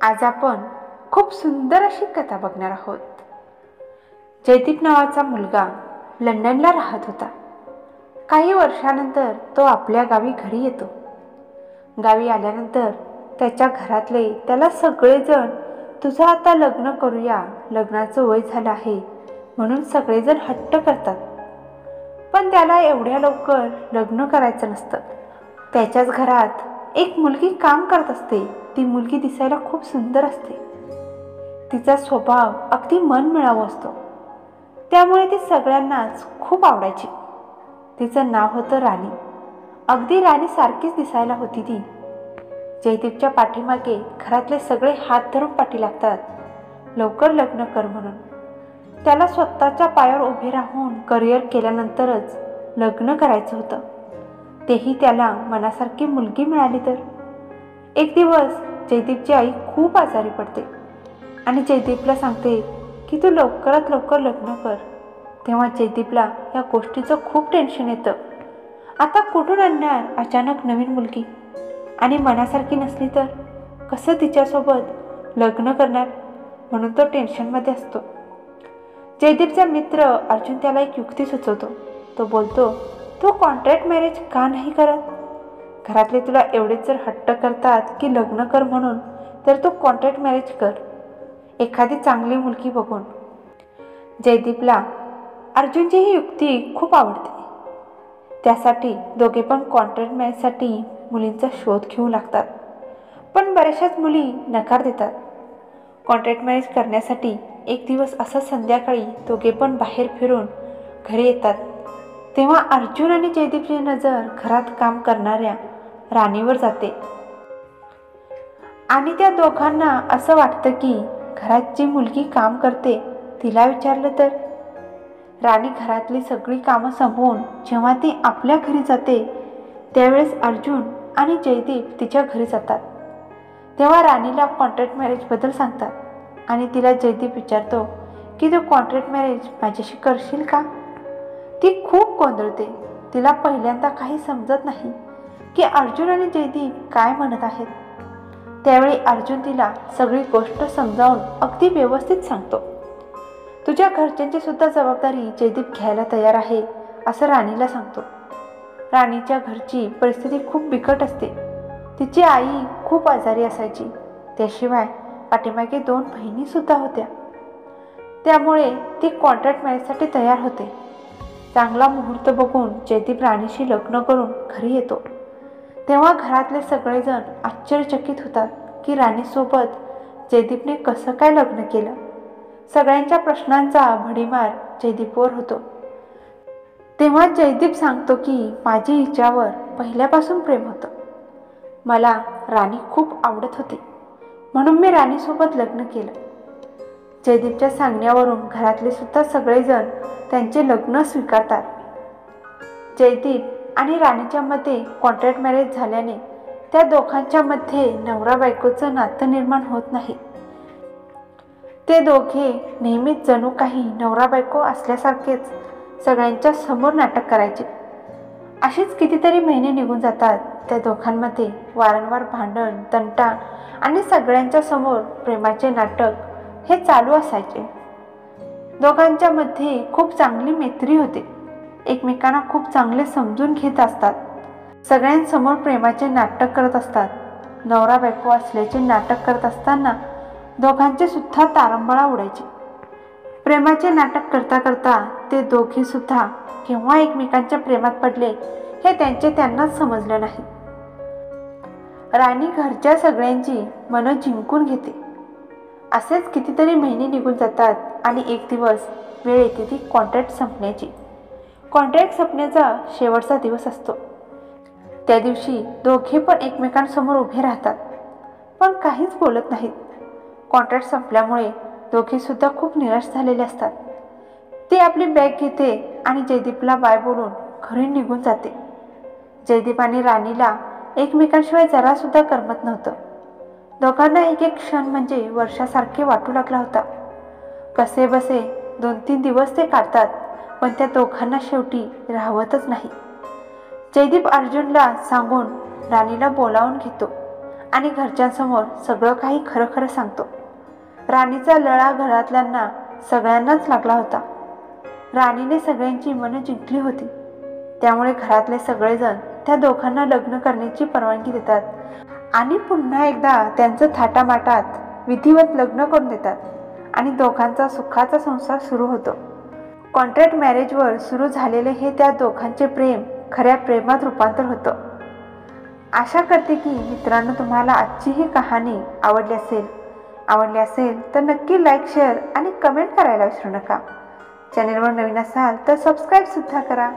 आज आपण खूप सुंदर अशी कथा बघणार आहोत. जयदीप नावाचा मुलगा लंडनला राहत होता. काही वर्षानंतर तो आपल्या गावी घरी येतो. गावी आल्यानंतर त्याच्या घरातले त्याला सगळेजण तुझं आता लग्न करूया, लग्नाचं वय झालं आहे म्हणून सगळेजण हट्ट करतात. पण त्याला एवढ्या लवकर लग्न करायचं नसतं. त्याच्याच घरात एक मुलगी काम करत असते. ती मुलगी दिसायला खूप सुंदर असते. तिचा स्वभाव अगदी मनमिळावू असतो, त्यामुळे ती सगळ्यांनाच खूप आवडायची. तिचं नाव होतं राणी. अगदी राणीसारखीच दिसायला होती ती. जयदीपच्या पाठीमागे घरातले सगळे हात धरून पाठी लागतात, लवकर लग्न कर म्हणून. त्याला स्वतःच्या पायावर उभे राहून करिअर केल्यानंतरच लग्न करायचं होतं, तेही त्याला मनासारखी मुलगी मिळाली तर. एक दिवस जयदीपची आई खूप आजारी पडते आणि जयदीपला सांगते की तू लवकरात लवकर लग्न कर. तेव्हा जयदीपला या गोष्टीचं खूप टेन्शन येतं. आता कुठून आणणार अचानक नवीन मुलगी, आणि मनासारखी नसली तर कसं तिच्यासोबत लग्न करणार, म्हणून तो टेन्शनमध्ये असतो. जयदीपचा मित्र अर्जुन त्याला एक युक्ती सुचवतो. तो बोलतो, तू कॉन्ट्रॅक्ट मॅरेज का नाही करत? घरातले तुला एवढेच जर हट्ट करतात की लग्न कर म्हणून, तर तू कॉन्ट्रॅक्ट मॅरेज कर, एखादी चांगली मुलगी बघून. जयदीपला अर्जुनची ही युक्ती खूप आवडते. त्यासाठी दोघे पण कॉन्ट्रॅक्ट मॅरेजसाठी मुलींचा शोध घेऊ लागतात. पण बऱ्याचशाच मुली नकार देतात. कॉन्ट्रॅक्ट मॅरेज करण्यासाठी एक दिवस असं संध्याकाळी दोघे पण बाहेर फिरून घरी येतात. तेव्हा अर्जुन आणि जयदीपची नजर घरात काम करणाऱ्या राणीवर जाते आणि त्या दोघांना असं वाटतं की घरात जी मुलगी काम करते तिला विचारलं तर. राणी घरातली सगळी कामं संपवून जेव्हा ती आपल्या घरी जाते त्यावेळेस अर्जुन आणि जयदीप तिच्या घरी जातात. तेव्हा राणीला कॉन्ट्रॅक्ट मॅरेजबद्दल सांगतात आणि तिला जयदीप विचारतो की तू कॉन्ट्रॅक्ट मॅरेज माझ्याशी करशील का? ती खूप गोंधळते. तिला पहिल्यांदा काही समजत नाही की अर्जुन आणि जयदीप काय म्हणत आहेत. त्यावेळी अर्जुन तिला सगळी गोष्ट समजावून अगदी व्यवस्थित सांगतो. तुझ्या घरच्यांची सुद्धा जबाबदारी जयदीप घ्यायला तयार आहे असं राणीला सांगतो. राणीच्या घरची परिस्थिती खूप बिकट असते. तिची आई खूप आजारी असायची. त्याशिवाय पाठीमागे 2 बहिणी सुद्धा होत्या. त्यामुळे ती कॉन्ट्रॅक्ट मॅरेजसाठी तयार होते. चांगला मुहूर्त बघून जयदीप राणीशी लग्न करून घरी येतो. तेव्हा घरातले सगळेजण आश्चर्यचकित होतात की राणीसोबत जयदीपने कसं काय लग्न केलं. सगळ्यांच्या प्रश्नांचा भडीमार जयदीपवर होतो. तेव्हा जयदीप सांगतो की माझी हिच्यावर पहिल्यापासून प्रेम होतं. मला राणी खूप आवडत होती म्हणून मी राणीसोबत लग्न केलं. जयदीपच्या सांगण्यावरून घरातले सुद्धा सगळेजण त्यांचे लग्न स्वीकारतात. जयदीप आणि राणीच्या मध्ये कॉन्ट्रॅक्ट मॅरेज झाल्याने त्या दोघांच्या मध्ये नवरा बायकोचं नातं निर्माण होत नाही. ते दोघे नेहमीच जणू काही नवरा बायको असल्यासारखेच सगळ्यांच्या समोर नाटक करायचे. अशीच कितीतरी महिने निघून जातात. त्या दोघांमध्ये वारंवार भांडण, तंटा आणि सगळ्यांच्या समोर प्रेमाचे नाटक हे चालू असायचे. दोघांच्या मध्ये खूप चांगली मैत्री होते. एकमेकांना खूप चांगले समजून घेत असतात. सगळ्यांसमोर प्रेमाचे नाटक करत असतात. नवरा बायको असल्याचे नाटक करत असताना दोघांचे सुद्धा तारंबळा उडायचे. प्रेमाचे नाटक करता करता ते दोघे सुद्धा केव्हा एकमेकांच्या प्रेमात पडले हे त्यांनाच समजलं नाही. राणी घरच्या सगळ्यांची मनं जिंकून घेते. असेच कितीतरी महिने निघून जातात आणि एक दिवस वेळ येते ती कॉन्ट्रॅक्ट संपण्याची. कॉन्ट्रॅक्ट संपण्याचा शेवटचा दिवस असतो. त्या दिवशी दोघे पण एकमेकांसमोर उभे राहतात, पण काहीच बोलत नाहीत. कॉन्ट्रॅक्ट संपल्यामुळे दोघे सुद्धा खूप निराश झालेले असतात. ती आपली बॅग घेते आणि जयदीपला बाय बोलून घरी निघून जाते. जयदीप आणि राणीला एकमेकांशिवाय जरासुद्धा करमत नव्हतं. दोघांना एक एक क्षण म्हणजे वर्षासारखे वाटू लागला होता. कसे बसे 2-3 दिवस ते काढतात, पण त्या दोघांना शेवटी राहवतच नाही. जयदीप अर्जुनला सांगून राणीला बोलावून घेतो आणि घरच्यांसमोर सगळं काही खरं खरं सांगतो. राणीचा लळा घरातल्यांना सगळ्यांनाच लागला होता. राणीने सगळ्यांची मनं जिंकली होती, त्यामुळे घरातले सगळेजण त्या दोघांना लग्न करण्याची परवानगी देतात आणि पुन्हा एकदा त्यांचं थाटामाटात विधिवत लग्न करून देतात आणि दोघांचा सुखाचा संसार सुरू होतो. कॉन्ट्रॅक्ट मॅरेजवर सुरू झालेले हे त्या दोघांचे प्रेम खऱ्या प्रेमात रूपांतर होतं. आशा करते की मित्रांनो तुम्हाला आजची ही कहाणी आवडली असेल तर नक्की लाईक, शेअर आणि कमेंट करायला विसरू नका. चॅनेलवर नवीन असाल तर सबस्क्राईबसुद्धा करा.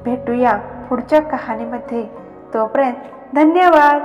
भेटूया पुढच्या कहाणीमध्ये. तोपर्यंत धन्यवाद.